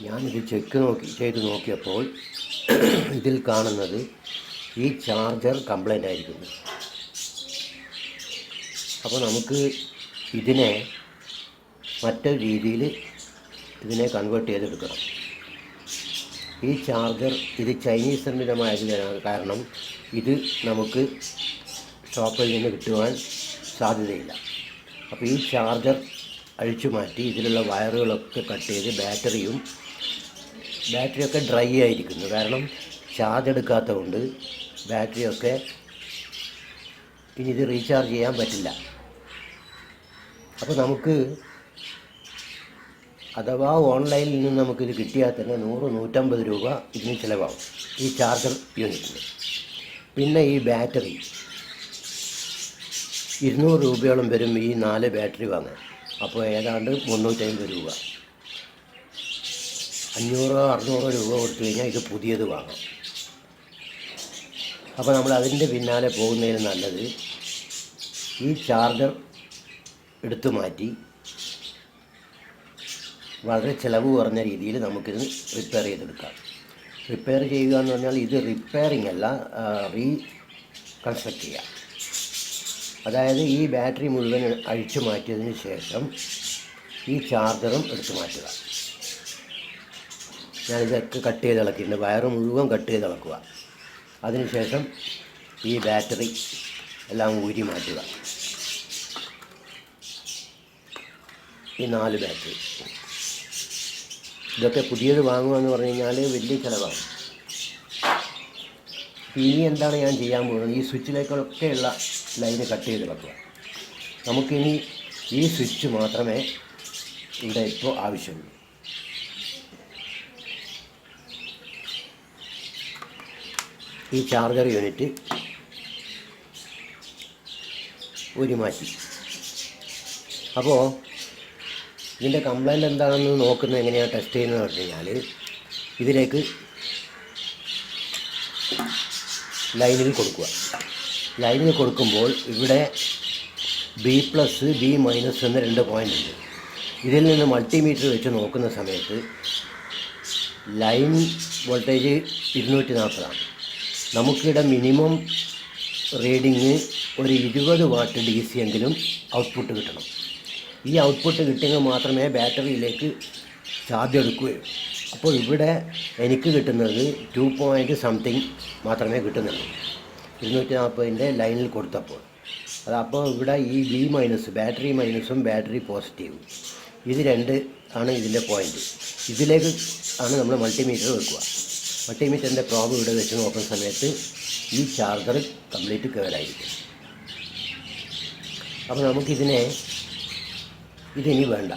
ഞാനിത് ചെയ്ത് നോക്കിയപ്പോൾ ഇതിൽ കാണുന്നത് ഈ ചാർജർ കംപ്ലൈൻ്റ് ആയിരിക്കുന്നു. അപ്പോൾ നമുക്ക് ഇതിനെ മറ്റൊരു രീതിയിൽ ഇതിനെ കൺവേർട്ട് ചെയ്തെടുക്കണം. ഈ ചാർജർ ഇത് ചൈനീസ് നിർമ്മിതമായത് കാരണം ഇത് നമുക്ക് ഷോപ്പിൽ നിന്ന് കിട്ടുവാൻ സാധ്യതയില്ല. അപ്പോൾ ഈ ചാർജർ അഴിച്ചു മാറ്റി ഇതിലുള്ള വയറുകളൊക്കെ കട്ട് ചെയ്ത് ബാറ്ററിയൊക്കെ ഡ്രൈ ആയിരിക്കുന്നു. കാരണം ചാർജ് എടുക്കാത്തത് കൊണ്ട് ബാറ്ററിയൊക്കെ ഇനി ഇത് റീചാർജ് ചെയ്യാൻ പറ്റില്ല. അപ്പോൾ നമുക്ക് അഥവാ ഓൺലൈനിൽ നിന്ന് നമുക്കിത് കിട്ടിയാൽ തന്നെ 100-150 രൂപ ഇതിന് ചിലവാകും ഈ ചാർജർ യൂണിറ്റിന്. പിന്നെ ഈ ബാറ്ററി 200 രൂപയോളം വരും ഈ 4 ബാറ്ററി വാങ്ങാൻ. അപ്പോൾ ഏതാണ്ട് 350 രൂപ, 500-600 രൂപ കൊടുത്തു കഴിഞ്ഞാൽ ഇത് പുതിയത് വാങ്ങാം. അപ്പോൾ നമ്മൾ അതിൻ്റെ പിന്നാലെ പോകുന്നതിന് നല്ലത് ഈ ചാർജർ എടുത്തു മാറ്റി വളരെ ചിലവ് കുറഞ്ഞ രീതിയിൽ നമുക്കിത് റിപ്പയർ ചെയ്തെടുക്കാം. റിപ്പയർ ചെയ്യുക എന്ന് പറഞ്ഞാൽ ഇത് റിപ്പയറിംഗ് അല്ല, റീകൺസ്ട്രക്റ്റ് ചെയ്യുക. അതായത് ഈ ബാറ്ററി മുഴുവൻ അഴിച്ചു മാറ്റിയതിന് ശേഷം ഈ ചാർജറും എടുത്തു മാറ്റുക. ഞാനിതൊക്കെ കട്ട് ചെയ്ത് ഇളക്കിയിട്ടുണ്ട്. വയറ് മുഴുവൻ കട്ട് ചെയ്ത് ഇളക്കുക. അതിനുശേഷം ഈ ബാറ്ററി എല്ലാം ഊരി മാറ്റുക. ഈ 4 ബാറ്ററി ഇതൊക്കെ പുതിയത് വാങ്ങുക എന്ന് പറഞ്ഞു കഴിഞ്ഞാൽ വലിയ ചിലവാണ്. ഇനി എന്താണ് ഞാൻ ചെയ്യാൻ പോകുന്നത്? ഈ സ്വിച്ചിലേക്കൊക്കെയുള്ള ലൈന് കട്ട് ചെയ്ത് വെക്കുക. നമുക്കിനി ഈ സ്വിച്ച് മാത്രമേ ഇവിടെ ഇപ്പോൾ ആവശ്യമുള്ളൂ. ഈ ചാർജർ യൂണിറ്റ് ഊരി മാറ്റി. അപ്പോൾ ഇതിൻ്റെ കംപ്ലൈൻറ്റ് എന്താണെന്ന് നോക്കുന്നത് എങ്ങനെയാണ് ടെസ്റ്റ് ചെയ്യുന്നത് പറഞ്ഞു കഴിഞ്ഞാൽ ഇതിലേക്ക് ലൈനിൽ കൊടുക്കുക. ലൈനിൽ കൊടുക്കുമ്പോൾ ഇവിടെ B+, B- എന്ന 2 പോയിൻ്റ് ഉണ്ട്. ഇതിൽ നിന്ന് മൾട്ടിമീറ്റർ വെച്ച് നോക്കുന്ന സമയത്ത് ലൈൻ വോൾട്ടേജ് 240 നമുക്കിവിടെ മിനിമം റീഡിങ് ഒരു 20 വാട്ട് DC എങ്കിലും ഔട്ട്പുട്ട് കിട്ടണം. ഈ ഔട്ട്പുട്ട് കിട്ടിയെങ്കിൽ മാത്രമേ ബാറ്ററിയിലേക്ക് ചാർജ് എടുക്കുകയുള്ളൂ. അപ്പോൾ ഇവിടെ എനിക്ക് കിട്ടുന്നത് 2 മാത്രമേ കിട്ടുന്നുള്ളൂ 240 ലൈനിൽ കൊടുത്തപ്പോൾ. അതപ്പോൾ ഇവിടെ ഈ B- ബാറ്ററി മൈനസും ബാറ്ററി പോസിറ്റീവും ഇത് 2 ആണ് ഇതിൻ്റെ പോയിൻ്റ്. ഇതിലേക്ക് ആണ് നമ്മൾ മൾട്ടിമീറ്റർ വെക്കുക. മൾട്ടിമീറ്ററിൻ്റെ പ്രോബ് ഇവിടെ വെച്ച് നോക്കുന്ന സമയത്ത് ഈ ചാർജർ കംപ്ലീറ്റ് കേടായിരിക്കും. അപ്പോൾ നമുക്കിതിനി വേണ്ട.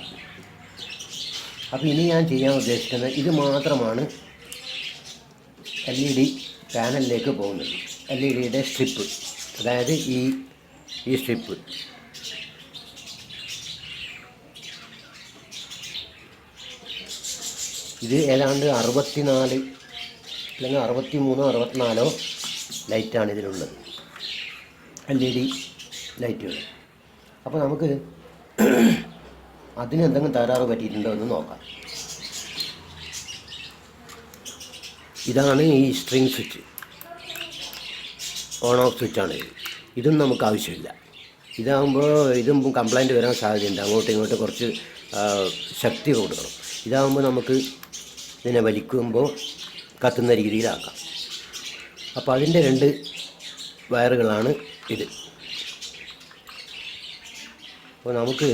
അപ്പോൾ ഇനി ഞാൻ ചെയ്യാൻ ഉദ്ദേശിക്കുന്നത് ഇത് മാത്രമാണ് LED പാനലിലേക്ക് പോകുന്നത്. LEDയുടെ സ്ട്രിപ്പ്, അതായത് ഈ സ്ട്രിപ്പ് ഇത് ഏതാണ്ട് 64 അല്ലെങ്കിൽ 63-64 ലൈറ്റാണ് ഇതിലുള്ളത്, LED ലൈറ്റുകൾ. അപ്പോൾ നമുക്ക് അതിനെന്തെങ്കിലും തകരാറ് പറ്റിയിട്ടുണ്ടോ എന്ന് നോക്കാം. ഇതാണ് ഈ സ്ട്രിങ് സ്വിച്ച്, ഓൺ ഓഫ് സ്വിച്ചാണ്. ഇതും നമുക്ക് ആവശ്യമില്ല. ഇതും കംപ്ലൈൻറ്റ് വരാൻ സാധ്യതയുണ്ട്. അങ്ങോട്ടും ഇങ്ങോട്ടും കുറച്ച് ശക്തി കൊടുക്കണം. ഇതാകുമ്പോൾ നമുക്ക് ഇതിനെ വലിക്കുമ്പോൾ കത്തുന്ന രീതിയിലാക്കാം. അപ്പോൾ അതിൻ്റെ 2 വയറുകളാണ് ഇത്. അപ്പോൾ നമുക്ക്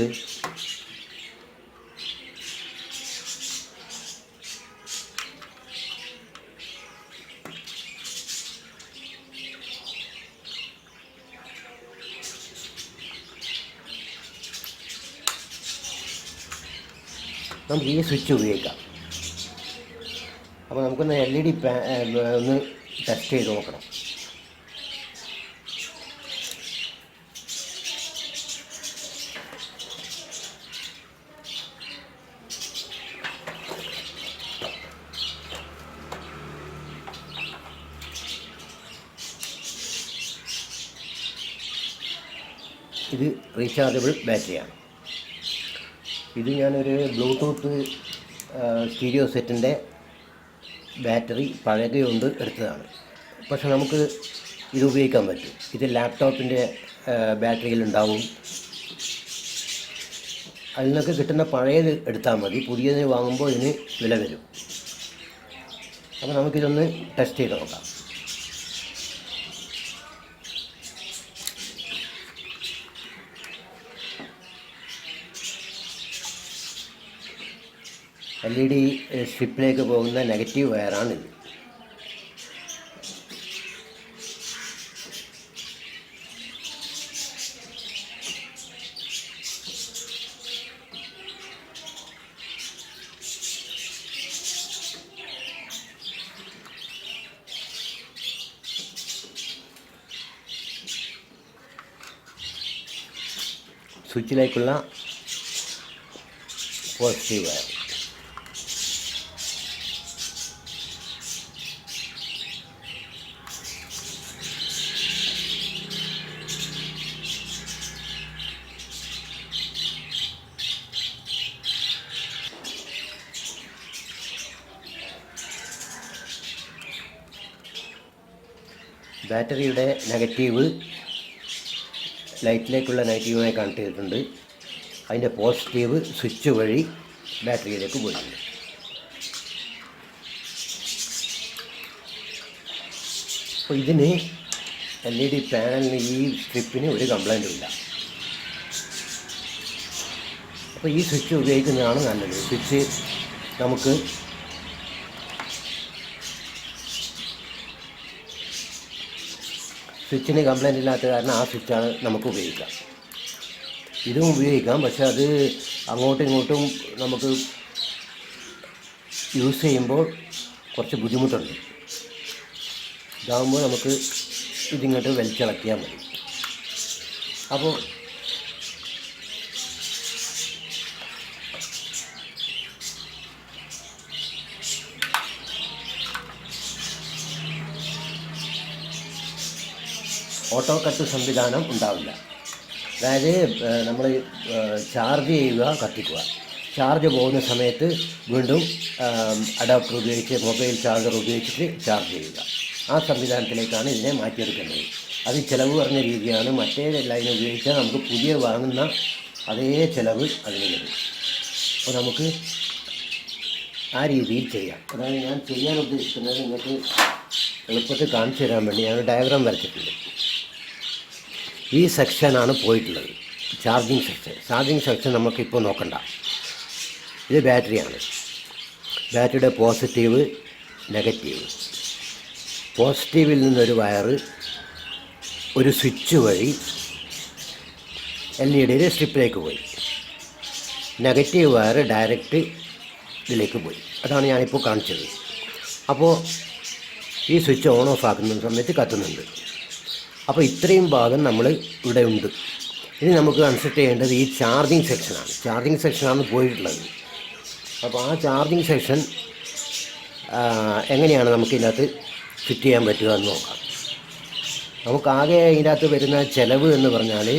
ഈ സ്വിച്ച് ഉപയോഗിക്കാം. അപ്പോൾ നമുക്കൊന്ന് LED ഒന്ന് ടെസ്റ്റ് ചെയ്ത് നോക്കണം. ഇത് റീചാർജബിൾ ബാറ്ററിയാണ്. ഇത് ഞാനൊരു ബ്ലൂടൂത്ത് സ്റ്റീരിയോ സെറ്റിൻ്റെ ബാറ്ററി പഴകയുണ്ട് എടുത്തതാണ്. പക്ഷെ നമുക്ക് ഇത് ഉപയോഗിക്കാൻ പറ്റും. ഇത് ലാപ്ടോപ്പിൻ്റെ ബാറ്ററിയിലുണ്ടാവും. അതിൽ നിന്നൊക്കെ കിട്ടുന്ന പഴയത് എടുത്താൽ മതി. പുതിയതിന് വാങ്ങുമ്പോൾ ഇതിന് വില വരും. അപ്പോൾ നമുക്കിതൊന്ന് ടെസ്റ്റ് ചെയ്ത് നോക്കാം. LED സ്ട്രിപ്പിലേക്ക് പോകുന്ന നെഗറ്റീവ് വയറാണിത്. സ്വിച്ചിലേക്കുള്ള പോസിറ്റീവ് വയർ. ബാറ്ററിയുടെ നെഗറ്റീവ് ലൈറ്റിലേക്കുള്ള നെഗറ്റീവുമായി കണക്ട് ചെയ്തിട്ടുണ്ട്. അതിൻ്റെ പോസിറ്റീവ് സ്വിച്ച് വഴി ബാറ്ററിയിലേക്ക് പോയിട്ടുണ്ട്. അപ്പോൾ ഇതിന് LED പാനലിന് ഈ സ്ട്രിപ്പിന് ഒരു കംപ്ലൈൻറ്റും ഇല്ല. അപ്പോൾ ഈ സ്വിച്ച് ഉപയോഗിക്കുന്നതാണ് നല്ലത്. സ്വിച്ച് നമുക്ക് സ്വിച്ചിന് കംപ്ലൈൻറ്റ് ഇല്ലാത്ത കാരണം ആ സ്വിച്ചാണ് നമുക്ക് ഉപയോഗിക്കാം. ഇതും ഉപയോഗിക്കാം, പക്ഷെ അത് അങ്ങോട്ടും ഇങ്ങോട്ടും നമുക്ക് യൂസ് ചെയ്യുമ്പോൾ കുറച്ച് ബുദ്ധിമുട്ടുണ്ട്. ഇതാകുമ്പോൾ നമുക്ക് ഇതിങ്ങോട്ട് വലിച്ചിളക്കിയാൽ മതി. അപ്പോൾ ഓട്ടോ കട്ട് സംവിധാനം ഉണ്ടാവില്ല. അതായത് നമ്മൾ ചാർജ് ചെയ്യുക, കത്തിക്കുക, ചാർജ് പോകുന്ന സമയത്ത് വീണ്ടും അഡാപ്റ്റർ ഉപയോഗിച്ച് മൊബൈൽ ചാർജർ ഉപയോഗിച്ചിട്ട് ചാർജ് ചെയ്യുക. ആ സംവിധാനത്തിലേക്കാണ് ഇതിനെ മാറ്റിയെടുക്കേണ്ടത്. അത് ചിലവ് കുറഞ്ഞ രീതിയാണ്. മറ്റേ ലൈൻ ഉപയോഗിച്ചാൽ നമുക്ക് പുതിയ വാങ്ങുന്ന അതേ ചിലവ് അതിന് വരും. അപ്പോൾ നമുക്ക് ആ രീതിയിൽ ചെയ്യാം. അതായത് ഞാൻ ചെയ്യാൻ ഉദ്ദേശിക്കുന്നത് നിങ്ങൾക്ക് എളുപ്പത്തിൽ കാണിച്ചു തരാൻ വേണ്ടി ഞാൻ ഡയഗ്രാം വരച്ചിട്ടുണ്ട്. ഈ സെക്ഷനാണ് പോയിട്ടുള്ളത്, ചാർജിങ് സെക്ഷൻ. ചാർജിങ് സെക്ഷൻ നമുക്കിപ്പോൾ നോക്കണ്ട. ഇത് ബാറ്ററിയാണ്. ബാറ്ററിയുടെ പോസിറ്റീവ്, നെഗറ്റീവ്. പോസിറ്റീവിൽ നിന്നൊരു വയറ് ഒരു സ്വിച്ച് വഴി LED സ്ട്രിപ്പിലേക്ക് പോയി. നെഗറ്റീവ് വയർ ഡയറക്റ്റ് ഇതിലേക്ക് പോയി. അതാണ് ഞാനിപ്പോൾ കാണിച്ചത്. അപ്പോൾ ഈ സ്വിച്ച് ഓൺ ഓഫ് ആക്കുന്ന സമയത്ത് കത്തുന്നുണ്ട്. അപ്പോൾ ഇത്രയും ഭാഗം നമ്മൾ ഇവിടെ ഉണ്ട്. ഇനി നമുക്ക് കൺസിഡർ ചെയ്യേണ്ടത് ഈ ചാർജിങ് സെക്ഷനാണ്. ചാർജിങ് സെക്ഷനാണ് പോയിട്ടുള്ളത്. അപ്പോൾ ആ ചാർജിങ് സെക്ഷൻ എങ്ങനെയാണ് നമുക്ക് ഇതിനകത്ത് ഫിറ്റ് ചെയ്യാൻ പറ്റുക എന്ന് നോക്കാം. നമുക്കാകെ ഇതിനകത്ത് വരുന്ന ചിലവ് എന്ന് പറഞ്ഞാൽ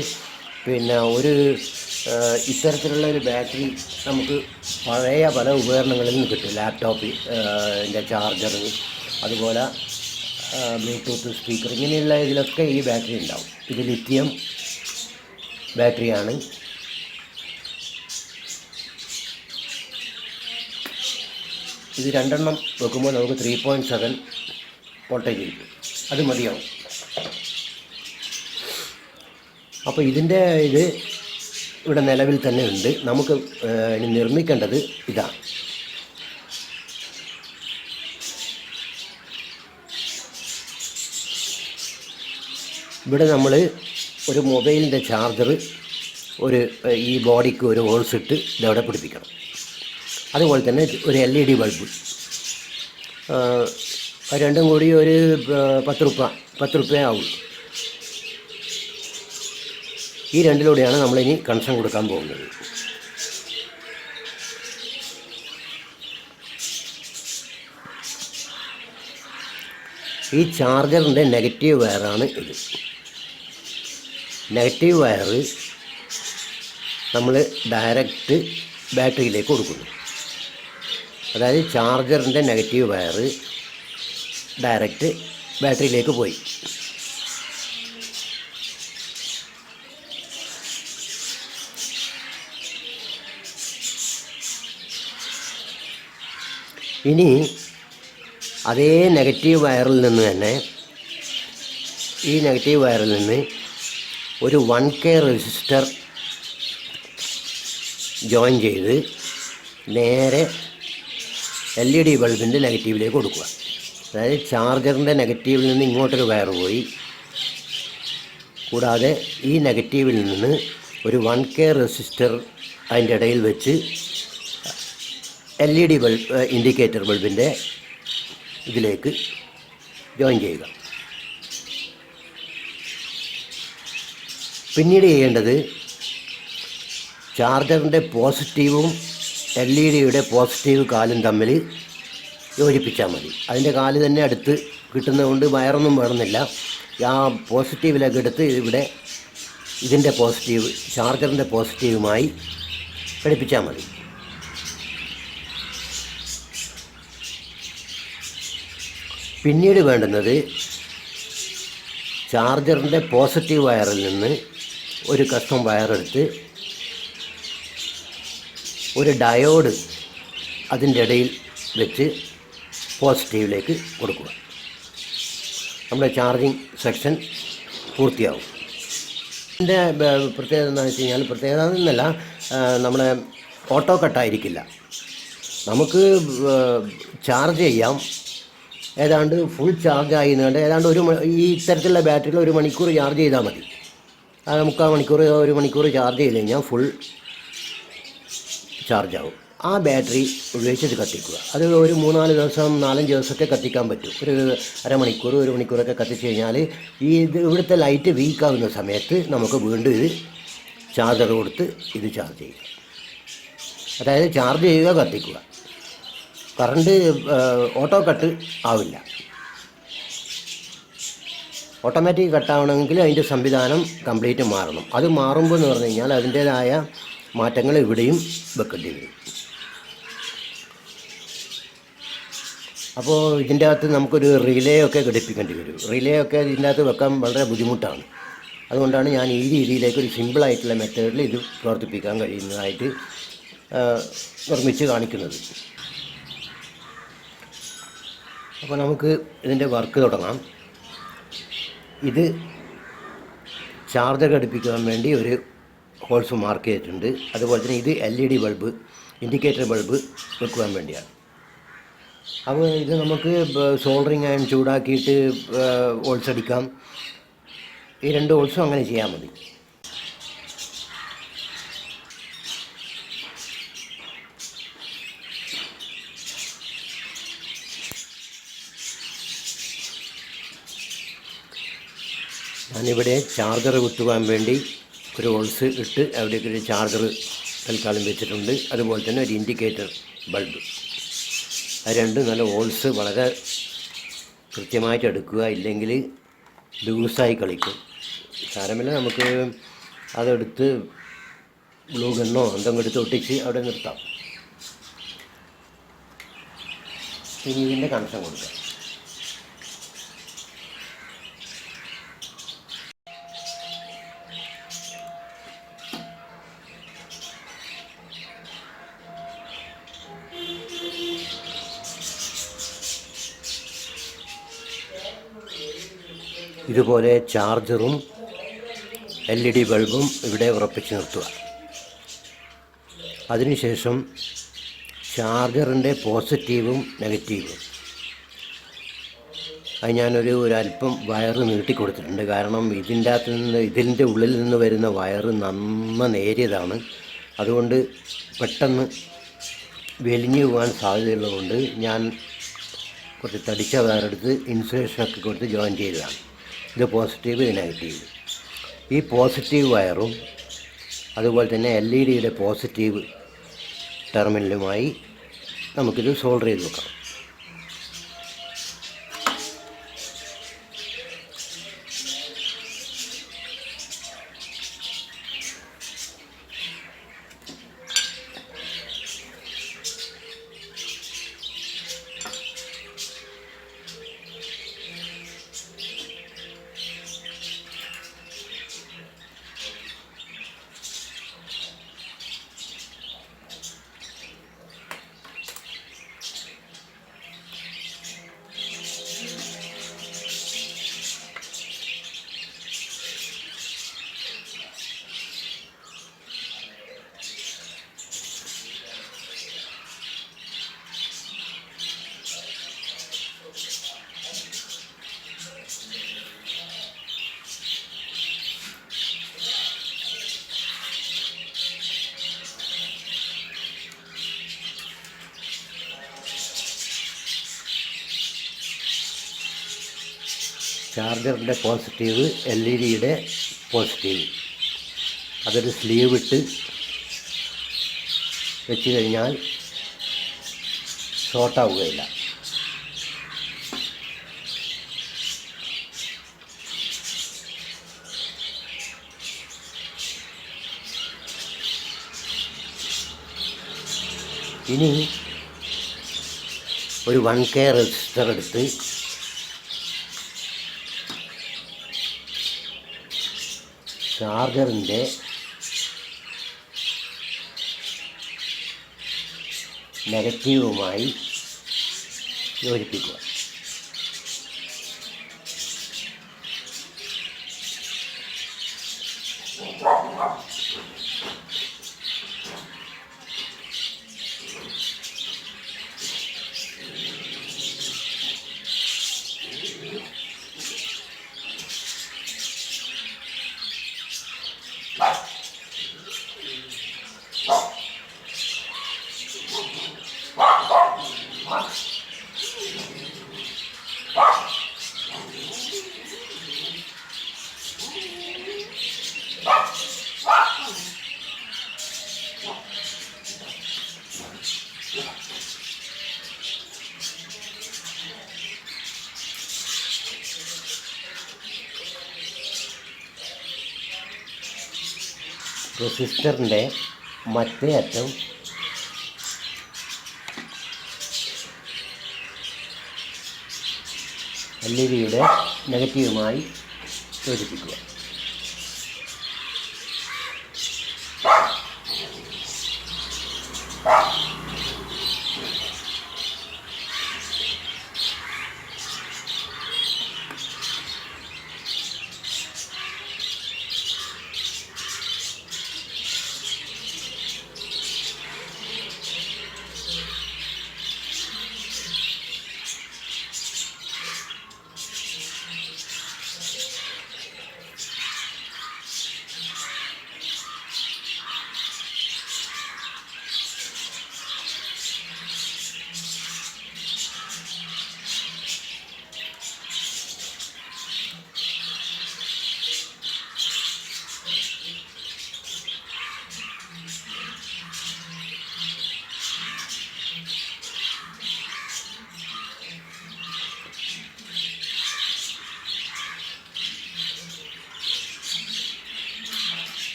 പിന്നെ ഒരു ഇത്തരത്തിലുള്ള ഒരു ബാറ്ററി നമുക്ക് പഴയ പല ഉപകരണങ്ങളിൽ നിന്ന് കിട്ടും. ലാപ്ടോപ്പിൻ്റെ ചാർജർ, അതുപോലെ ബ്ലൂടൂത്ത് സ്പീക്കർ, ഇങ്ങനെയുള്ള ഇതിലൊക്കെ ഈ ബാറ്ററി ഉണ്ടാവും. ഇത് ലിഥിയം ബാറ്ററിയാണ്. ഇത് രണ്ടെണ്ണം വെക്കുമ്പോൾ നമുക്ക് 3.7 വോൾട്ടേജ് കിട്ടും. അത് മതിയാവും. അപ്പോൾ ഇതിൻ്റെ ഇത് ഇവിടെ നിലവിൽ തന്നെ ഉണ്ട്. നമുക്ക് ഇനി നിർമ്മിക്കേണ്ടത് ഇതാണ്. ഇവിടെ നമ്മൾ ഒരു മൊബൈലിൻ്റെ ചാർജർ ഈ ബോഡിക്ക് ഒരു ഹോൾസ് ഇട്ട് ഇതവിടെ പിടിപ്പിക്കണം. അതുപോലെ തന്നെ ഒരു LED ബൾബ്, രണ്ടും കൂടി ഒരു 10 രൂപ ആവും. ഈ രണ്ടിലൂടെയാണ് നമ്മളിനി കണക്ഷൻ കൊടുക്കാൻ പോകുന്നത്. ഈ ചാർജറിൻ്റെ നെഗറ്റീവ് വയറാണ് ഇത്. നെഗറ്റീവ് വയർ നമ്മൾ ഡയറക്റ്റ് ബാറ്ററിയിലേക്ക് കൊടുക്കുന്നു. അതായത് ചാർജറിൻ്റെ നെഗറ്റീവ് വയർ ഡയറക്റ്റ് ബാറ്ററിയിലേക്ക് പോയി. ഇനി അതേ നെഗറ്റീവ് വയറിൽ നിന്ന് തന്നെ ഈ നെഗറ്റീവ് വയറിൽ നിന്ന് ഒരു 1K റെസിസ്റ്റർ ജോയിൻ ചെയ്ത് നേരെ LED ബൾബിൻ്റെ നെഗറ്റീവിലേക്ക് കൊടുക്കുക. അതായത് ചാർജറിൻ്റെ നെഗറ്റീവിൽ നിന്ന് ഇങ്ങോട്ടൊരു വയർ പോയി, കൂടാതെ ഈ നെഗറ്റീവിൽ നിന്ന് ഒരു 1K റെസിസ്റ്റർ അതിൻ്റെ ഇടയിൽ വെച്ച് LED ബൾബ് ഇൻഡിക്കേറ്റർ ബൾബിൻ്റെ ഇതിലേക്ക് ജോയിൻ ചെയ്യുക. പിന്നീട് ചെയ്യേണ്ടത് ചാർജറിൻ്റെ പോസിറ്റീവും LED പോസിറ്റീവ് കാലും തമ്മിൽ യോജിപ്പിച്ചാൽ മതി. അതിൻ്റെ കാല് തന്നെ അടുത്ത് കിട്ടുന്നതുകൊണ്ട് വയറൊന്നും വേണമെന്നില്ല. ആ പോസിറ്റീവിലേക്ക് എടുത്ത് ഇവിടെ ഇതിൻ്റെ പോസിറ്റീവ് ചാർജറിൻ്റെ പോസിറ്റീവുമായി ഘടിപ്പിച്ചാൽ മതി. പിന്നീട് വേണ്ടുന്നത് ചാർജറിൻ്റെ പോസിറ്റീവ് വയറിൽ നിന്ന് ഒരു കസ്റ്റം വയറെടുത്ത് ഒരു ഡയോഡ് അതിൻ്റെ ഇടയിൽ വെച്ച് പോസിറ്റീവിലേക്ക് കൊടുക്കുക. നമ്മുടെ ചാർജിങ് സെക്ഷൻ പൂർത്തിയാവും. ഇതിൻ്റെ പ്രത്യേകത എന്താണെന്ന് വെച്ച് കഴിഞ്ഞാൽ, പ്രത്യേകത എന്നല്ല, നമ്മുടെ ഓട്ടോ കട്ടായിരിക്കില്ല. നമുക്ക് ചാർജ് ചെയ്യാം. ഏതാണ്ട് ഫുൾ ചാർജ് ആയിരുന്നുകൊണ്ട് ഏതാണ്ട് ഈ ഇത്തരത്തിലുള്ള ബാറ്ററികൾ 1 മണിക്കൂർ ചാർജ് ചെയ്താൽ മതി. 3/4 മണിക്കൂർ 1 മണിക്കൂർ ചാർജ് ചെയ്ത് കഴിഞ്ഞാൽ ഫുൾ ചാർജാവും. ആ ബാറ്ററി ഉപയോഗിച്ചിട്ട് കത്തിക്കുക. അത് ഒരു 3-4 ദിവസം 4-5 ദിവസമൊക്കെ കത്തിക്കാൻ പറ്റും. ഒരു അരമണിക്കൂർ 1 മണിക്കൂറൊക്കെ കത്തിച്ച് കഴിഞ്ഞാൽ ഇവിടുത്തെ ലൈറ്റ് വീക്കാവുന്ന സമയത്ത് നമുക്ക് വീണ്ടും ഇത് ചാർജർ കൊടുത്ത് ഇത് ചാർജ് ചെയ്യുക. അതായത് ചാർജ് ചെയ്യുക, കത്തിക്കുക. കറണ്ട് ഓട്ടോ കട്ട് ആവില്ല. ഓട്ടോമാറ്റിക് കട്ടാവണമെങ്കിൽ അതിൻ്റെ സംവിധാനം കംപ്ലീറ്റ് മാറണം. അത് മാറുമ്പോൾ എന്ന് പറഞ്ഞു കഴിഞ്ഞാൽ അതിൻ്റേതായ മാറ്റങ്ങൾ ഇവിടെയും വെക്കേണ്ടി വരും. അപ്പോൾ ഇതിൻ്റെ അകത്ത് നമുക്കൊരു റിലേ ഒക്കെ ഘടിപ്പിക്കേണ്ടി വരും. റിലേ ഒക്കെ ഇതിൻ്റെ അകത്ത് വെക്കാൻ വളരെ ബുദ്ധിമുട്ടാണ്. അതുകൊണ്ടാണ് ഞാൻ ഈ രീതിയിലേക്ക് ഒരു സിമ്പിളായിട്ടുള്ള മെത്തേഡിൽ ഇത് പ്രവർത്തിപ്പിക്കാൻ കഴിയുന്നതായിട്ട് നിർമ്മിച്ച് കാണിക്കുന്നത്. അപ്പോൾ നമുക്ക് ഇതിൻ്റെ വർക്ക് തുടങ്ങാം. ഇത് ചാർജർ ഘടിപ്പിക്കാൻ വേണ്ടി ഒരു ഹോൾസ് മാർക്ക് ചെയ്തിട്ടുണ്ട്. അതുപോലെ തന്നെ ഇത് LED ബൾബ് ഇൻഡിക്കേറ്റർ ബൾബ് വെക്കുവാൻ വേണ്ടിയാണ്. അപ്പോൾ ഇത് നമുക്ക് സോൾഡറിങ് അയൺ ചൂടാക്കിയിട്ട് ഹോൾസ് അടിക്കാം. ഈ 2 ഹോൾസും അങ്ങനെ ചെയ്യാൻ മതി. ഞാനിവിടെ ചാർജർ കുത്തുവാൻ വേണ്ടി ഒരു ഹോൾസ് ഇട്ട് അവിടേക്ക് ഒരു ചാർജർ തൽക്കാലം വെച്ചിട്ടുണ്ട്. അതുപോലെ തന്നെ ഒരു ഇൻഡിക്കേറ്റർ ബൾബ്. അത് രണ്ടും നല്ല ഹോൾസ് വളരെ കൃത്യമായിട്ട് എടുക്കുക, ഇല്ലെങ്കിൽ ലൂസായി കളിക്കും. സാരമില്ല, നമുക്ക് അതെടുത്ത് ഗ്ലൂ ഗണ്ണോ എന്തെങ്കിലും എടുത്ത് ഒട്ടിച്ച് അവിടെ നിർത്താം. ഇനി ഇതിൻ്റെ കണക്ഷൻ കൊടുക്കാം. ഇതുപോലെ ചാർജറും LED ബൾബും ഇവിടെ ഉറപ്പിച്ച് നിർത്തുക. അതിനുശേഷം ചാർജറിൻ്റെ പോസിറ്റീവും നെഗറ്റീവും അത് ഞാനൊരു അല്പം വയറ് നീട്ടിക്കൊടുത്തിട്ടുണ്ട്. കാരണം ഇതിൻ്റെ ഉള്ളിൽ നിന്ന് വരുന്ന വയറ് നേരിയതാണ്. അതുകൊണ്ട് പെട്ടെന്ന് വലിഞ്ഞു പോകാൻ സാധ്യതയുള്ളതുകൊണ്ട് ഞാൻ കുറച്ച് തടിച്ച വയറെടുത്ത് ഇൻസുലേഷനൊക്കെ കൊടുത്ത് ജോയിൻ ചെയ്തതാണ്. ഇത് പോസിറ്റീവ്, ഇത് നെഗറ്റീവ്. ഈ പോസിറ്റീവ് വയറും അതുപോലെ തന്നെ LED പോസിറ്റീവ് ടെർമിനലുമായി നമുക്കിത് സോൾഡർ ചെയ്ത് വെക്കാം. ചാർജറിൻ്റെ പോസിറ്റീവ്, LED-യുടെ പോസിറ്റീവ്. അതൊരു സ്ലീവ് ഇട്ട് വെച്ച് കഴിഞ്ഞാൽ ഷോർട്ടാവുകയില്ല. ഇനി ഒരു 1K റെസിസ്റ്റർ എടുത്ത് ചാർജറിൻ്റെ നെഗറ്റീവുമായി യോജിപ്പിക്കുക. റെസിസ്റ്ററിൻ്റെ മറ്റേ അറ്റം LED-യുടെ നെഗറ്റീവുമായി യോജിപ്പിക്കുക.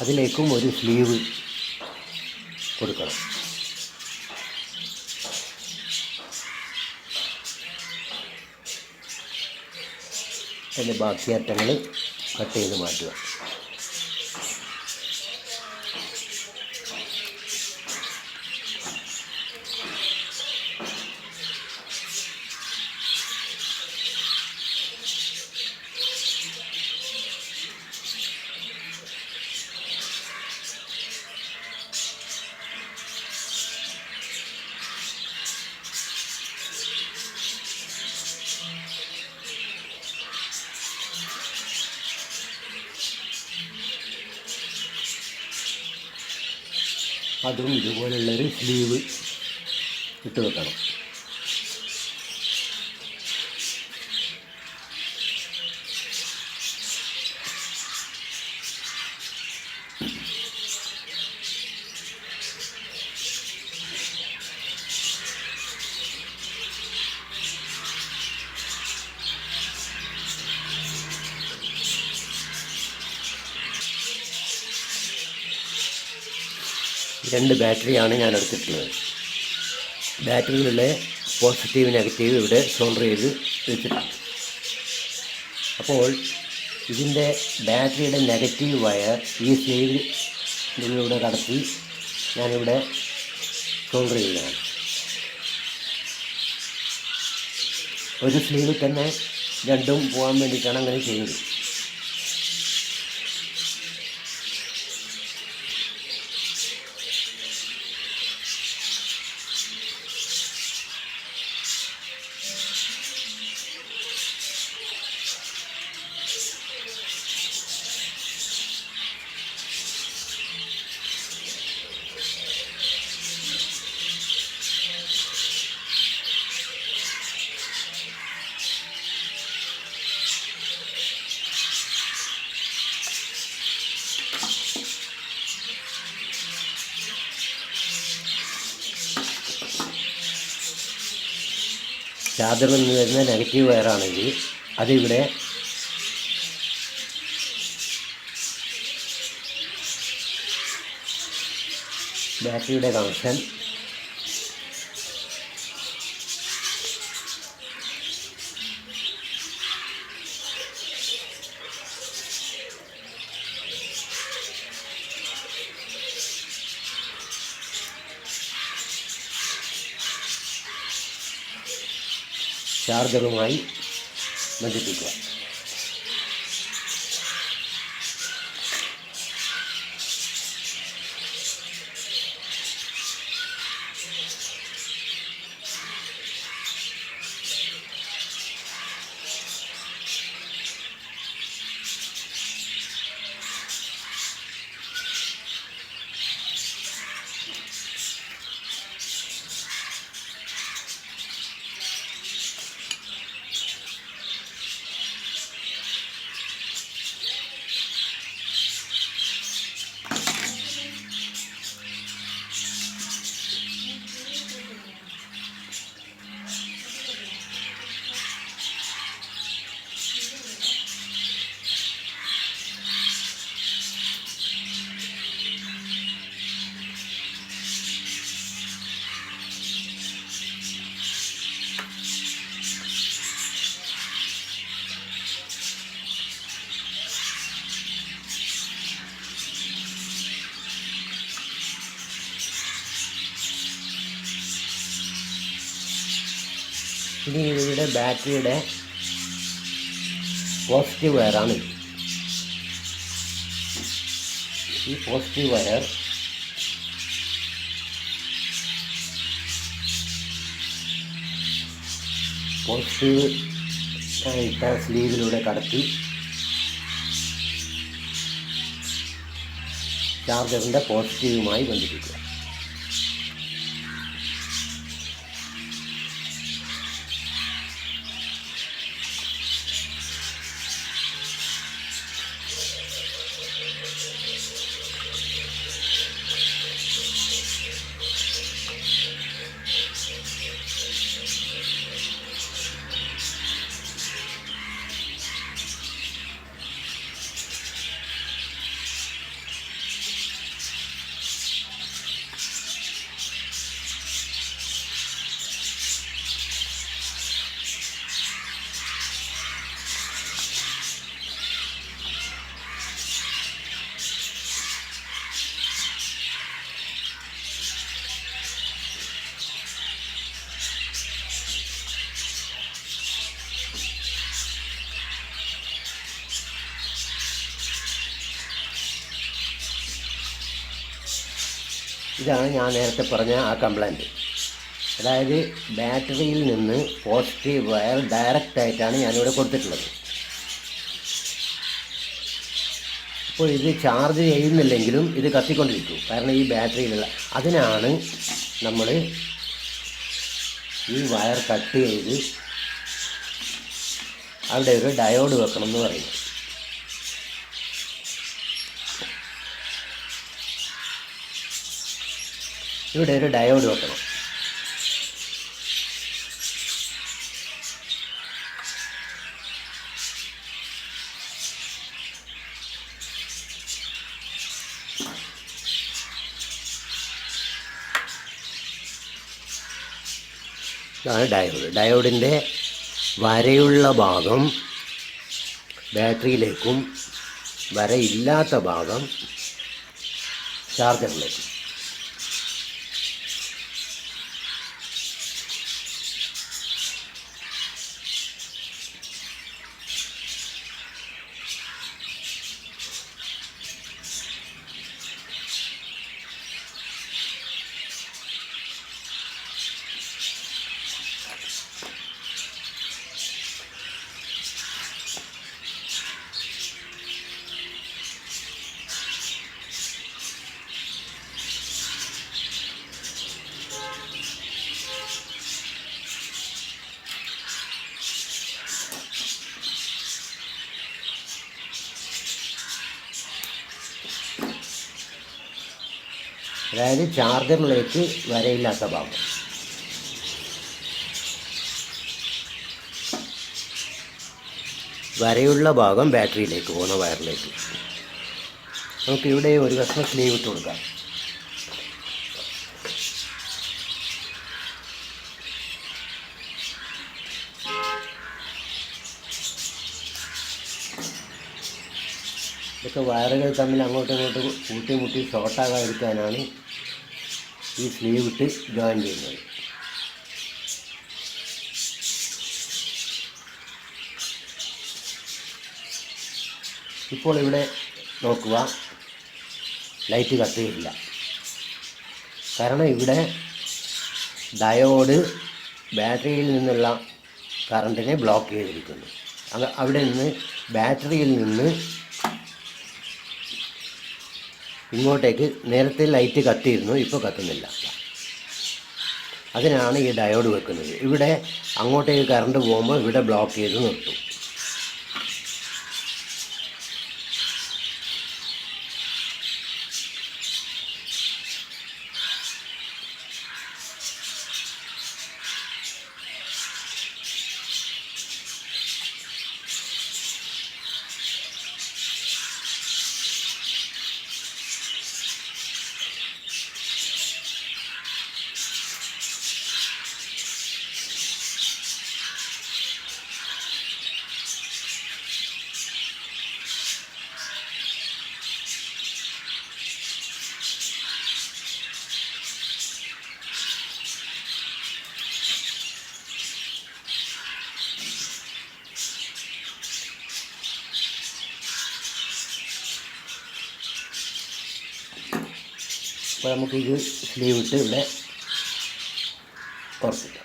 അതിലേക്കും ഒരു സ്ലീവ് കൊടുക്കണം. അതിൻ്റെ ബാക്കി അറ്റങ്ങൾ കട്ട് ചെയ്ത് മാറ്റുക. അതും ഇതുപോലുള്ളൊരു സ്ലീവ് ഇട്ട് വെക്കണം. രണ്ട് ബാറ്ററിയാണ് ഞാൻ എടുത്തിട്ടുള്ളത്. ബാറ്ററിയിലുള്ള പോസിറ്റീവ് നെഗറ്റീവ് ഇവിടെ സോൾഡർ ചെയ്ത് വെച്ചിട്ടുണ്ട്. അപ്പോൾ ഇതിൻ്റെ ബാറ്ററിയുടെ നെഗറ്റീവ് വയർ ഈ സ്ലീവിലൂടെ കടത്തി ഞാനിവിടെ സോൾഡർ ചെയ്യുകയാണ്. ഒരു സ്ലീവിൽ തന്നെ രണ്ടും പോകാൻ വേണ്ടിയിട്ടാണ് അങ്ങനെ ചെയ്യുന്നത്. ചാർജറിൽ നിന്ന് വരുന്ന നെഗറ്റീവ് വയറാണെങ്കിൽ അതിവിടെ ബാറ്ററിയുടെ കണക്ഷൻ, ചാർജറുമായി ബന്ധിപ്പിക്കുക. ഇനി ഇവിടെ ബാറ്ററിയുടെ പോസിറ്റീവ് വയറാണ്. ഈ പോസിറ്റീവ് വയർ പോസിറ്റീവ് ഇട്ട സ്ലീവിലൂടെ കടത്തി ചാർജറിൻ്റെ പോസിറ്റീവുമായി ബന്ധിപ്പിക്കുക. ഇതാണ് ഞാൻ നേരത്തെ പറഞ്ഞ ആ കംപ്ലൈൻറ്റ്. അതായത് ബാറ്ററിയിൽ നിന്ന് പോസിറ്റീവ് വയർ ഡയറക്റ്റായിട്ടാണ് ഞാനിവിടെ കൊടുത്തിട്ടുള്ളത്. അപ്പോൾ ഇത് ചാർജ് ചെയ്യുന്നില്ലെങ്കിലും ഇത് കത്തിക്കൊണ്ടിരിക്കും, കാരണം ഈ ബാറ്ററിയിലുള്ള. അതിനാണ് നമ്മൾ ഈ വയർ കട്ട് ചെയ്ത് അവിടെ ഒരു ഡയോഡ് വെക്കണം എന്ന് പറയുന്നത്. ഇവിടെ ഒരു ഡയോഡ് വെക്കണം. ഇതാണ് ഡയോഡ്. ഡയോഡിൻ്റെ വരയുള്ള ഭാഗം ബാറ്ററിയിലേക്കും വരയില്ലാത്ത ഭാഗം ചാർജറിലേക്കും. അതായത് ചാർജറിലേക്ക് വരയില്ലാത്ത ഭാഗം. വരയുള്ള ഭാഗം ബാറ്ററിയിലേക്ക് പോകുന്ന വയറിലേക്ക്. നമുക്കിവിടെ ഒരു കഷ്ണം സ്ലീവ് ഇട്ട് കൊടുക്കാം. ഇതൊക്കെ വയറുകൾ തമ്മിൽ അങ്ങോട്ടും ഇങ്ങോട്ടും കൂട്ടിമുട്ടി ഷോർട്ടാകാതിരിക്കാനാണ് ഈ സ്ലീവ് ഇട്ട് ജോയിൻ ചെയ്യുന്നത്. ഇപ്പോൾ ഇവിടെ നോക്കുക, ലൈറ്റ് കത്തുകയില്ല. കാരണം ഇവിടെ ഡയോഡ് ബാറ്ററിയിൽ നിന്നുള്ള കറണ്ടിനെ ബ്ലോക്ക് ചെയ്തിരിക്കുന്നു. അവിടെ നിന്ന് ബാറ്ററിയിൽ നിന്ന് ഇങ്ങോട്ടേക്ക് നേരത്തെ ലൈറ്റ് കത്തിയിരുന്നു, ഇപ്പോൾ കത്തുന്നില്ല. അതിനാണ് ഈ ഡയോഡ് വെക്കുന്നത്. ഇവിടെ അങ്ങോട്ടേക്ക് കറണ്ട് പോകുമ്പോൾ ഇവിടെ ബ്ലോക്ക് ചെയ്ത് നിർത്തും. അപ്പോൾ നമുക്കിത് സ്ലീവ് ഇട്ട് ഇവിടെ ഉറപ്പിക്കാം.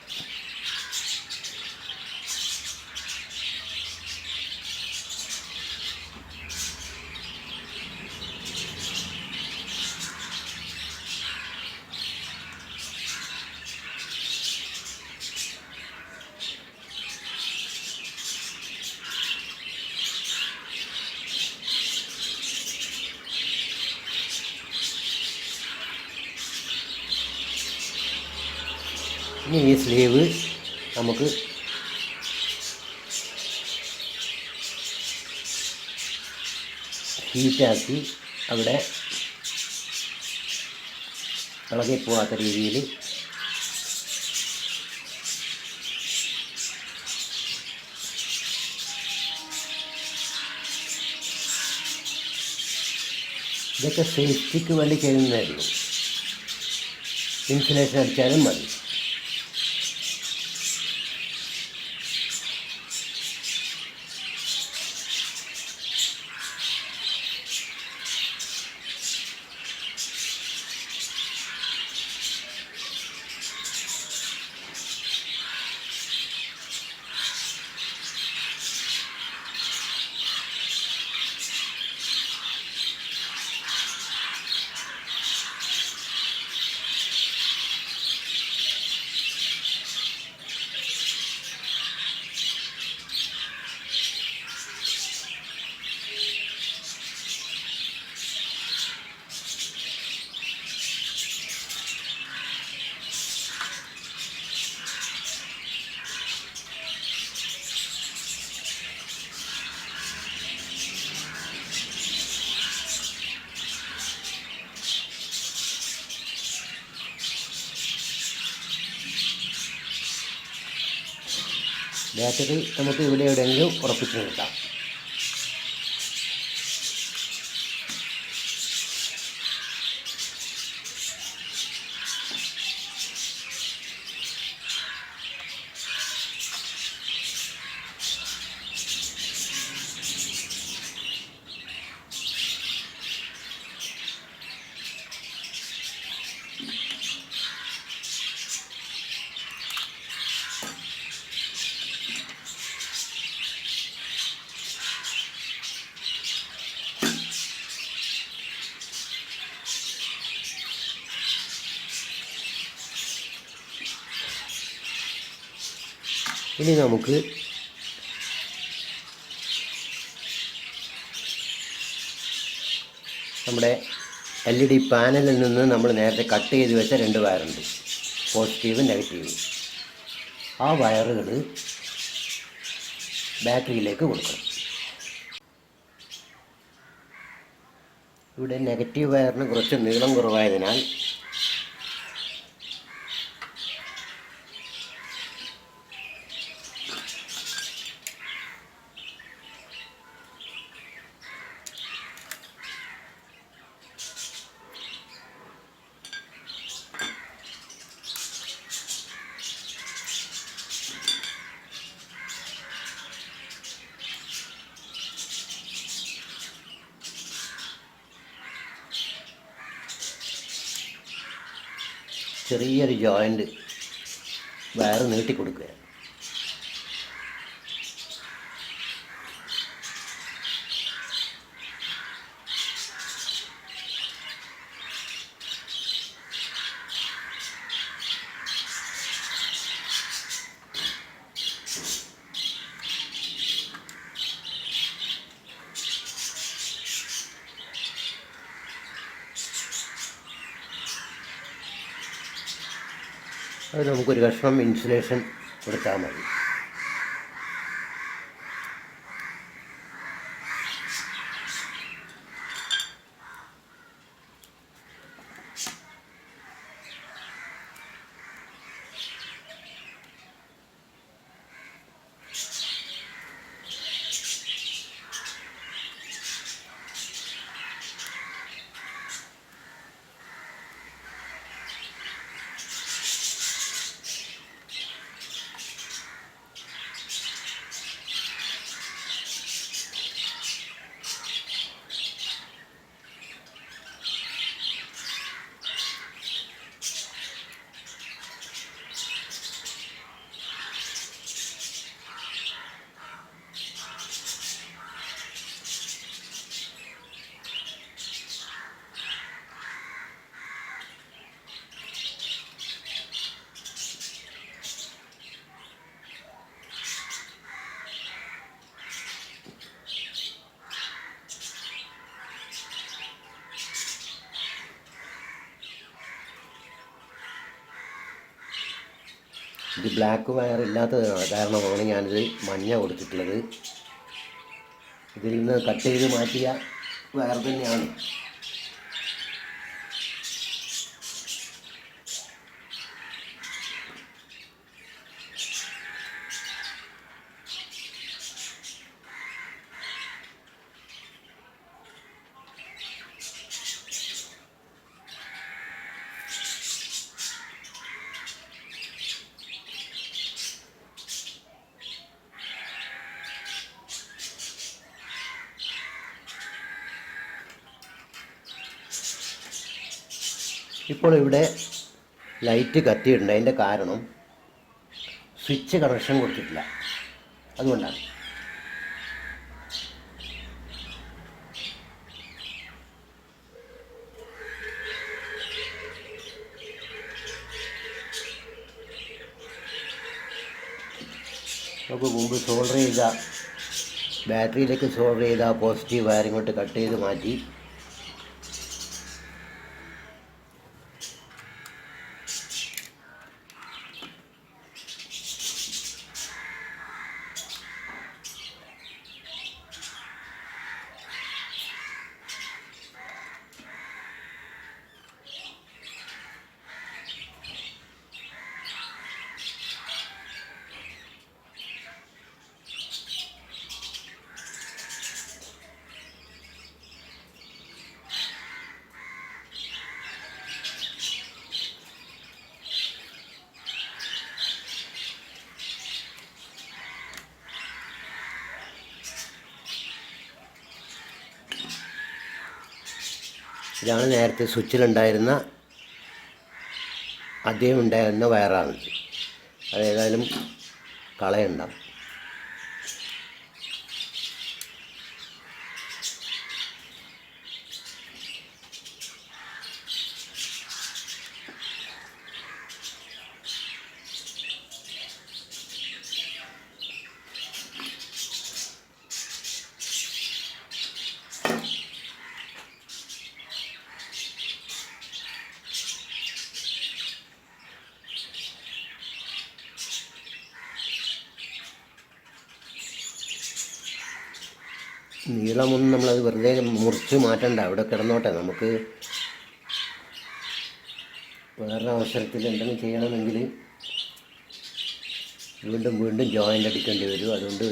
ഇനി ഈ സ്ലീവ് നമുക്ക് ഹീറ്റാക്കി അവിടെ ഇളകിപ്പോവാത്ത രീതിയിൽ ഇതൊക്കെ സേഫ്റ്റിക്ക് വേണ്ടി ചെയ്യുന്നതായിരുന്നു. ഇൻസുലേഷൻ അടിച്ചാലും മതി. ബാറ്ററി നമുക്ക് ഇവിടെ എവിടെയെങ്കിലും ഉറപ്പിച്ച് നിർത്താം. ഇനി നമുക്ക് നമ്മുടെ LED പാനലിൽ നിന്ന് നമ്മൾ നേരത്തെ കട്ട് ചെയ്ത് വെച്ച 2 വയറുണ്ട്, പോസിറ്റീവും നെഗറ്റീവും. ആ വയറുകൾ ബാറ്ററിയിലേക്ക് കൊടുക്കണം. ഇവിടെ നെഗറ്റീവ് വയറിന് കുറച്ച് നീളം കുറവായതിനാൽ ചെറിയൊരു ജോയിൻ്റ് വയർ നീട്ടി കൊടുക്കുക. അത് നമുക്കൊരു കഷ്ണം ഇൻസുലേഷൻ കൊടുത്താൽ മതി. ഇത് ബ്ലാക്ക് വയർ ഇല്ലാത്തത് കാരണമാണ് ഞാനിത് മഞ്ഞ കൊടുത്തിട്ടുള്ളത്. ഇതിൽ നിന്ന് കട്ട് ചെയ്ത് മാറ്റിയ വയർ തന്നെയാണ്. ഇപ്പോൾ ഇവിടെ ലൈറ്റ് കത്തിയിട്ടുണ്ട്. അതിൻ്റെ കാരണം സ്വിച്ച് കണക്ഷൻ കൊടുത്തിട്ടില്ല, അതുകൊണ്ടാണ്. നമുക്ക് മുമ്പ് സോൾഡർ ചെയ്ത ബാറ്ററിയിലേക്ക് സോൾഡർ ചെയ്ത പോസിറ്റീവ് വയർ ഇങ്ങോട്ട് കട്ട് ചെയ്ത് മാറ്റി ഇതാണ് നേരത്തെ സ്വിച്ചിലുണ്ടായിരുന്ന ആദ്യം ഉണ്ടായിരുന്ന വയറാണ്. അതേതായാലും കളയണ്ട. നീളമൊന്നും നമ്മളത് വെറുതെ മുറിച്ച് മാറ്റണ്ട, അവിടെ കിടന്നോട്ടെ. നമുക്ക് വേറൊരു അവസരത്തിൽ എന്തെങ്കിലും ചെയ്യണമെങ്കിൽ വീണ്ടും വീണ്ടും ജോയിൻ്റ് അടിക്കേണ്ടി വരും. അതുകൊണ്ട്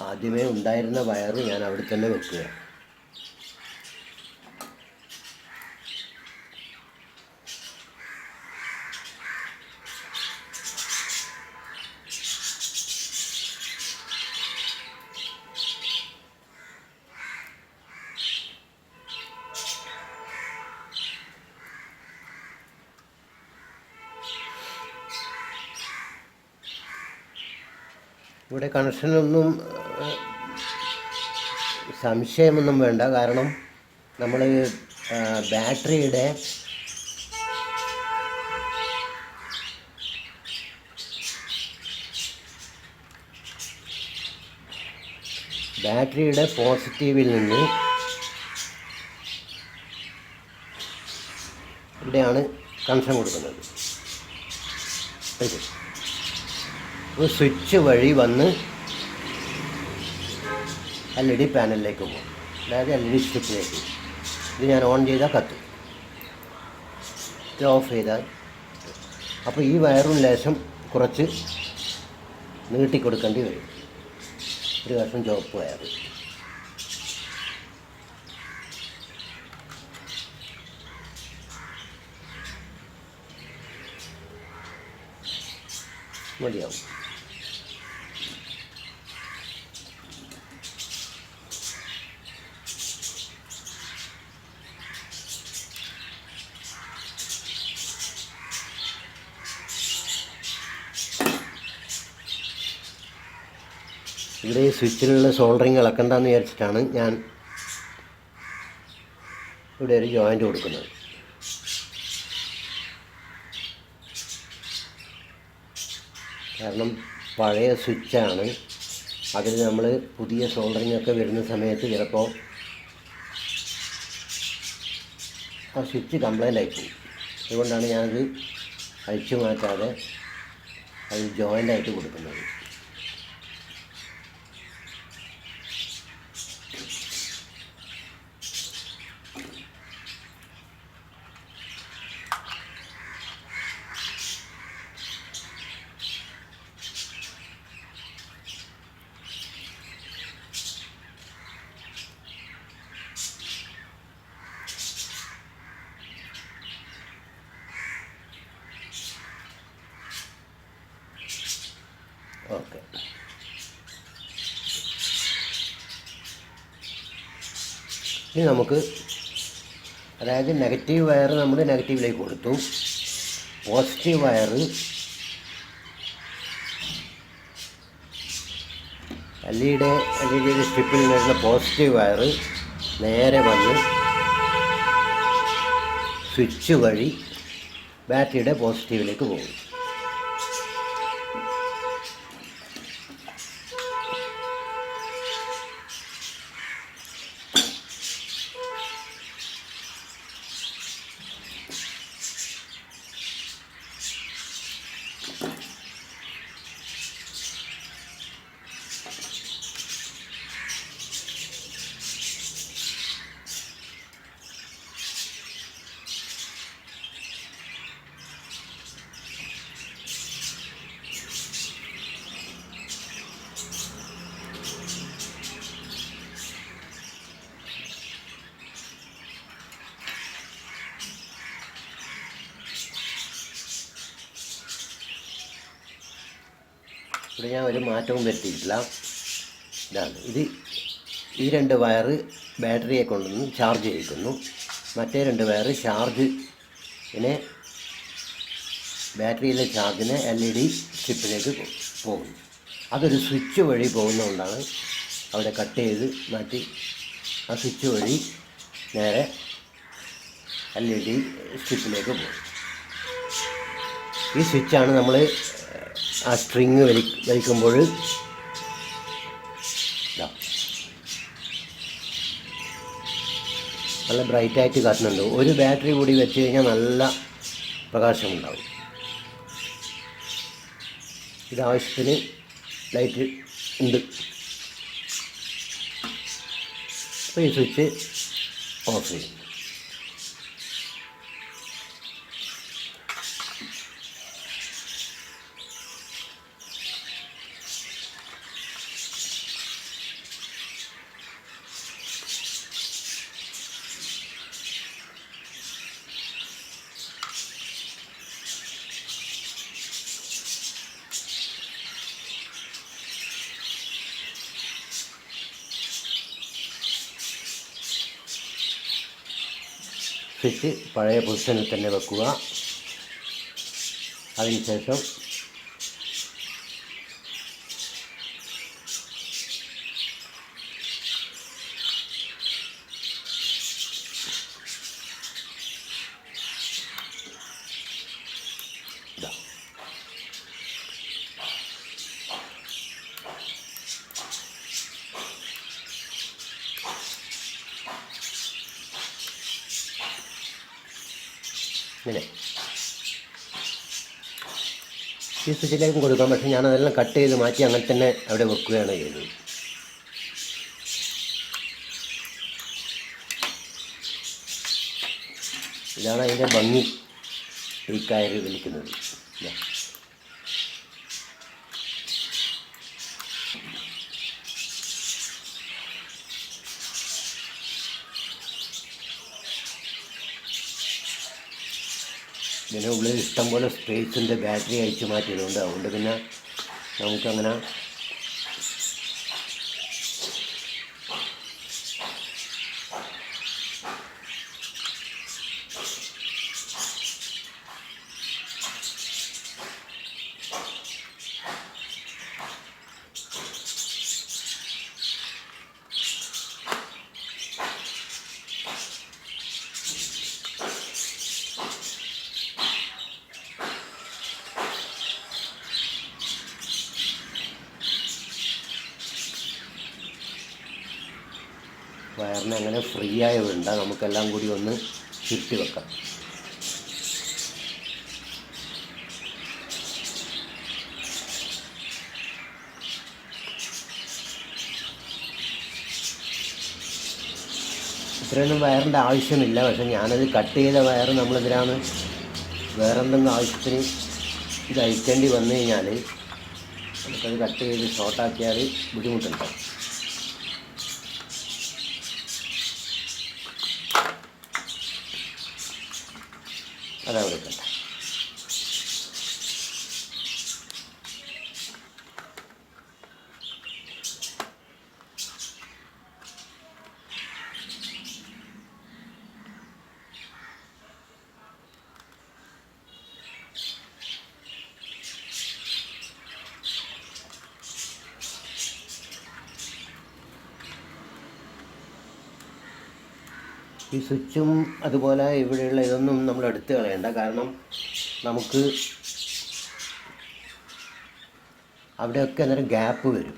ആദ്യമേ ഉണ്ടായിരുന്ന വയറ് ഞാൻ അവിടെ തന്നെ വെക്കുക. ഇവിടെ കണക്ഷനൊന്നും സംശയമൊന്നും വേണ്ട. കാരണം നമ്മൾ ബാറ്ററിയുടെ പോസിറ്റീവിൽ നിന്ന് ഇവിടെയാണ് കണക്ഷൻ കൊടുക്കുന്നത്. ഒരു സ്വിച്ച് വഴി വന്ന് LED പാനലിലേക്ക് പോകും, അതായത് LED സ്ട്രിപ്പിലേക്ക്. ഇത് ഞാൻ ഓൺ ചെയ്താൽ കത്തും, ഇത് ഓഫ് ചെയ്താൽ. അപ്പോൾ ഈ വയറും ലേശം കുറച്ച് നീട്ടിക്കൊടുക്കേണ്ടി വരും. ഒരു കഷ്ണം ചുവപ്പ് വയർ. മതിയാവും. ഇവിടെ ഈ സ്വിച്ചിലുള്ള സോൾഡറിങ് ഇളക്കണ്ടെന്ന് വിചാരിച്ചിട്ടാണ് ഞാൻ ഇവിടെ ഒരു ജോയിൻ്റ് കൊടുക്കുന്നത്. കാരണം പഴയ സ്വിച്ചാണ്, അതിൽ നമ്മൾ പുതിയ സോൾഡറിങ് ഒക്കെ വരുന്ന സമയത്ത് ചിലപ്പോൾ ആ സ്വിച്ച് കംപ്ലൈൻ്റ് ആയിപ്പോയി. അതുകൊണ്ടാണ് ഞാനത് അഴിച്ചു മാറ്റാതെ അത് ജോയിൻ്റായിട്ട് കൊടുക്കുന്നത്. ഓക്കെ, ഇനി നമുക്ക്, അതായത് നെഗറ്റീവ് വയർ നമ്മൾ നെഗറ്റീവിലേക്ക് കൊടുത്തു, പോസിറ്റീവ് വയർ LED സ്ട്രിപ്പിൽ വരുന്ന പോസിറ്റീവ് വയർ നേരെ വന്ന് സ്വിച്ച് വഴി ബാറ്ററിയുടെ പോസിറ്റീവിലേക്ക് പോകും. ഇവിടെ ഞാൻ ഒരു മാറ്റവും വരുത്തിയിട്ടില്ല. ഇതാണ് ഈ 2 വയർ ബാറ്ററിയെ കൊണ്ടുവന്ന് ചാർജ് ചെയ്യിക്കുന്നു. മറ്റേ 2 വയർ ചാർജിനെ, ബാറ്ററിയിലെ ചാർജിനെ LED സ്ട്രിപ്പിലേക്ക് പോകുന്നു. അതൊരു സ്വിച്ച് വഴി പോകുന്നതുകൊണ്ടാണ് അവിടെ കട്ട് ചെയ്ത് മാറ്റി. ആ സ്വിച്ച് വഴി നേരെ LED സ്ട്രിപ്പിലേക്ക് പോകും. ഈ സ്വിച്ചാണ് നമ്മൾ ആ സ്ട്രിങ് വലിക്കുമ്പോൾ നല്ല ബ്രൈറ്റായിട്ട് കത്തുന്നുണ്ട്. ഒരു ബാറ്ററി കൂടി വെച്ച് കഴിഞ്ഞാൽ നല്ല പ്രകാശമുണ്ടാവും. ഇത് ആവശ്യത്തിന് ലൈറ്റ് ഉണ്ട്. അപ്പോൾ ഈ സ്വിച്ച് ഓഫ് ചെയ്യും. സ്വിച്ച് പഴയ പൊസിഷനിൽ തന്നെ വെക്കുക. അതിനുശേഷം ഇങ്ങനെ ഈ സ്വിച്ചിലേക്കും കൊടുക്കാം. പക്ഷേ ഞാനതെല്ലാം കട്ട് ചെയ്ത് മാറ്റി അങ്ങനെ തന്നെ അവിടെ വെക്കുകയാണ് ചെയ്യുന്നത്. ഇതാണ് അതിൻ്റെ ഭംഗി, ഈ കയറ് വലിക്കുന്നത്. ഇതിനുള്ളിൽ ഇഷ്ടംപോലെ സ്പേസിൻ്റെ ബാറ്ററി അയച്ചു മാറ്റിയതുകൊണ്ട് അതുകൊണ്ട് പിന്നെ നമുക്കങ്ങനെ വയറിനെ അങ്ങനെ ഫ്രീ ആയി വിടണ്ട. നമുക്കെല്ലാം കൂടി ഒന്ന് ചുറ്റി വെക്കാം. ഇത്രയൊന്നും വയറിൻ്റെ ആവശ്യമില്ല. പക്ഷെ ഞാനത് കട്ട് ചെയ്ത വയർ നമ്മളെന്തിനാണ് വേറെന്തെങ്കിലും ആവശ്യത്തിന് ഇത് അയക്കേണ്ടി വന്നു കഴിഞ്ഞാൽ നമുക്കത് കട്ട് ചെയ്ത് ഷോർട്ടാക്കിയാൽ ബുദ്ധിമുട്ടുണ്ട്. അതവിടെ കണ്ട. ഈ സ്വിച്ചും അതുപോലെ ഇവിടെയുള്ള ഇതൊന്നും നമ്മൾ എടുത്ത് കളയണ്ട. കാരണം നമുക്ക് അവിടെയൊക്കെ അന്നേരം ഗ്യാപ്പ് വരും.